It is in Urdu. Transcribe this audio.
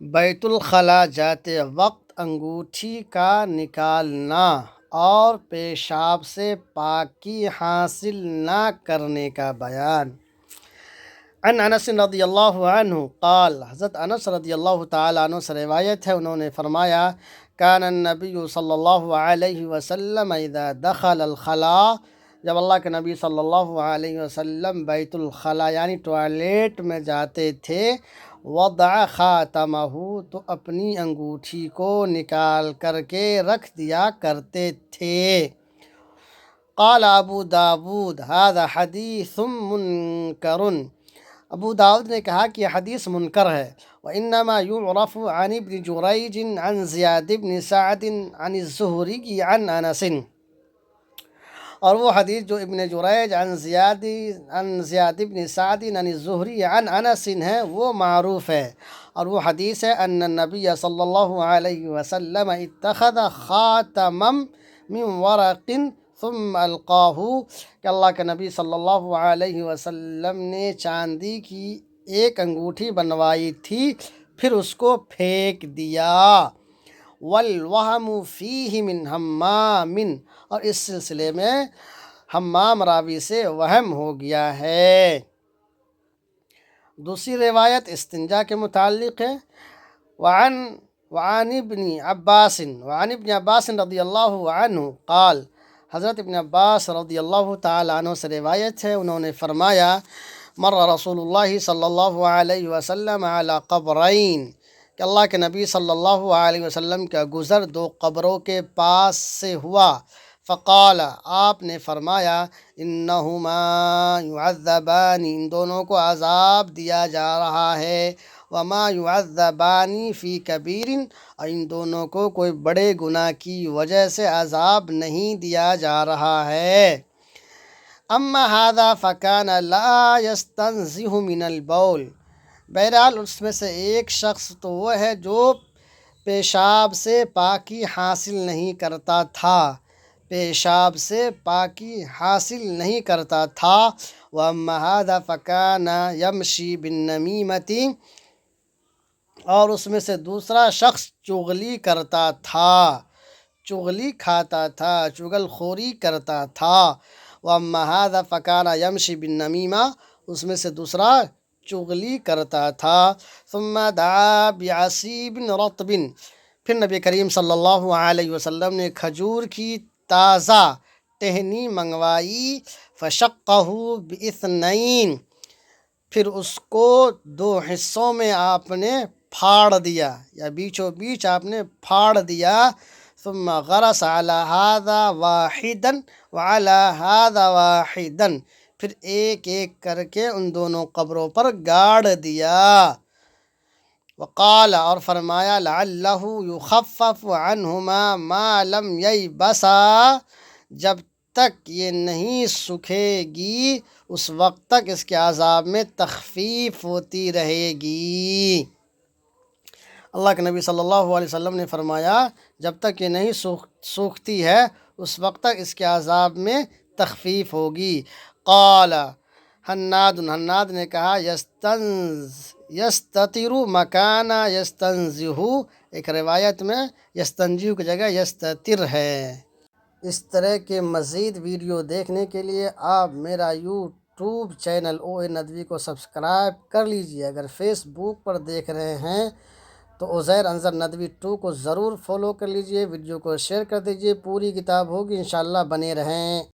بیت الخلاء جاتے وقت انگوٹھی کا نکالنا اور پیشاب سے پاکی حاصل نہ کرنے کا بیان۔ عن انس رضی اللہ عنہ قال، حضرت انس رضی اللہ تعالیٰ عنہ سے روایت ہے، انہوں نے فرمایا کان النبی صلی اللہ علیہ وسلم اذا دخل الخلاء، جب اللہ کے نبی صلی اللہ علیہ وسلم بیت الخلاء یعنی ٹوائلٹ میں جاتے تھے، وضع خاتمہ، تو اپنی انگوٹھی کو نکال کر کے رکھ دیا کرتے تھے۔ قال ابو داود هذا حدیث منکر، ابو داود نے کہا کہ یہ حدیث منکر ہے۔ وإنما يعرف عن ابن جریج عن زیاد بن سعد عن الزہری عن انس، اور وہ حدیث جو ابن جریج عن زیاد بن سعد عن الزہری عن انس ہے وہ معروف ہے، اور وہ حدیث ہے ان النبی صلی اللہ علیہ وسلم اتخذ خاتما من ورق ثم القاہ، کہ اللہ کے نبی صلی اللہ علیہ وسلم نے چاندی کی ایک انگوٹھی بنوائی تھی، پھر اس کو پھینک دیا۔ والوہم فیہ من حمام، اور اس سلسلے میں حمام راوی سے وہم ہو گیا ہے۔ دوسری روایت استنجا کے متعلق ہے۔ وعن ابن عباس رضی اللہ عنہ قال، حضرت ابن عباس رضی اللہ تعالیٰ عنہ سے روایت ہے، انہوں نے فرمایا مر رسول اللہ صلی اللہ علیہ وسلم علی قبرین، کہ اللہ کے نبی صلی اللہ علیہ وسلم کا گزر دو قبروں کے پاس سے ہوا۔ فقال، آپ نے فرمایا انہما یعذبان، ان دونوں کو عذاب دیا جا رہا ہے۔ وما یعذبان فی کبیر، اور ان دونوں کو کوئی بڑے گناہ کی وجہ سے عذاب نہیں دیا جا رہا ہے۔ اما ھذا فکان لا یستنزہ من البول، بہرحال اس میں سے ایک شخص تو وہ ہے جو پیشاب سے پاکی حاصل نہیں کرتا تھا، پیشاب سے پاکی حاصل نہیں کرتا تھا۔ وَأَمَّا هَذَا فَكَانَ يَمْشِي بِالنَّمِيمَةِ، اور اس میں سے دوسرا شخص چغلی کرتا تھا، چغلی کھاتا تھا، چغل خوری کرتا تھا۔ وَأَمَّا هَذَا فَكَانَ يَمْشِي بِالنَّمِيمَةِ، اس میں سے دوسرا چغلی کرتا تھا۔ ثُمَّ دَعَا بِعَصِيبٍ رَطْبٍ، پھر نبی کریم صلی اللہ علیہ وسلم نے کھجور کی تازہ ٹہنی منگوائی۔ فَشَقَّهُ بِإِثْنَيْن، پھر اس کو دو حصوں میں آپ نے پھاڑ دیا، یا بیچوں بیچ آپ نے پھاڑ دیا۔ ثم غرس على هذا واحدا وعلى هذا واحدا، پھر ایک ایک کر کے ان دونوں قبروں پر گاڑ دیا۔ وقال، اور فرمایا لعلہ یخفف عنہما ما لم ییبسا، جب تک یہ نہیں سوکھے گی اس وقت تک اس کے عذاب میں تخفیف ہوتی رہے گی۔ اللہ کے نبی صلی اللہ علیہ وسلم نے فرمایا جب تک یہ نہیں سوکھتی ہے اس وقت تک اس کے عذاب میں تخفیف ہوگی۔ قال حناد نے کہا یستتر مکان یستنزہ، ایک روایت میں یستنجیو کی جگہ یستتر ہے۔ اس طرح کے مزید ویڈیو دیکھنے کے لیے آپ میرا یوٹیوب چینل او اے ندوی کو سبسکرائب کر لیجئے۔ اگر فیس بک پر دیکھ رہے ہیں تو عزیر انظر ندوی 2 کو ضرور فالو کر لیجئے، ویڈیو کو شیئر کر دیجئے۔ پوری کتاب ہوگی انشاءاللہ، بنے رہیں۔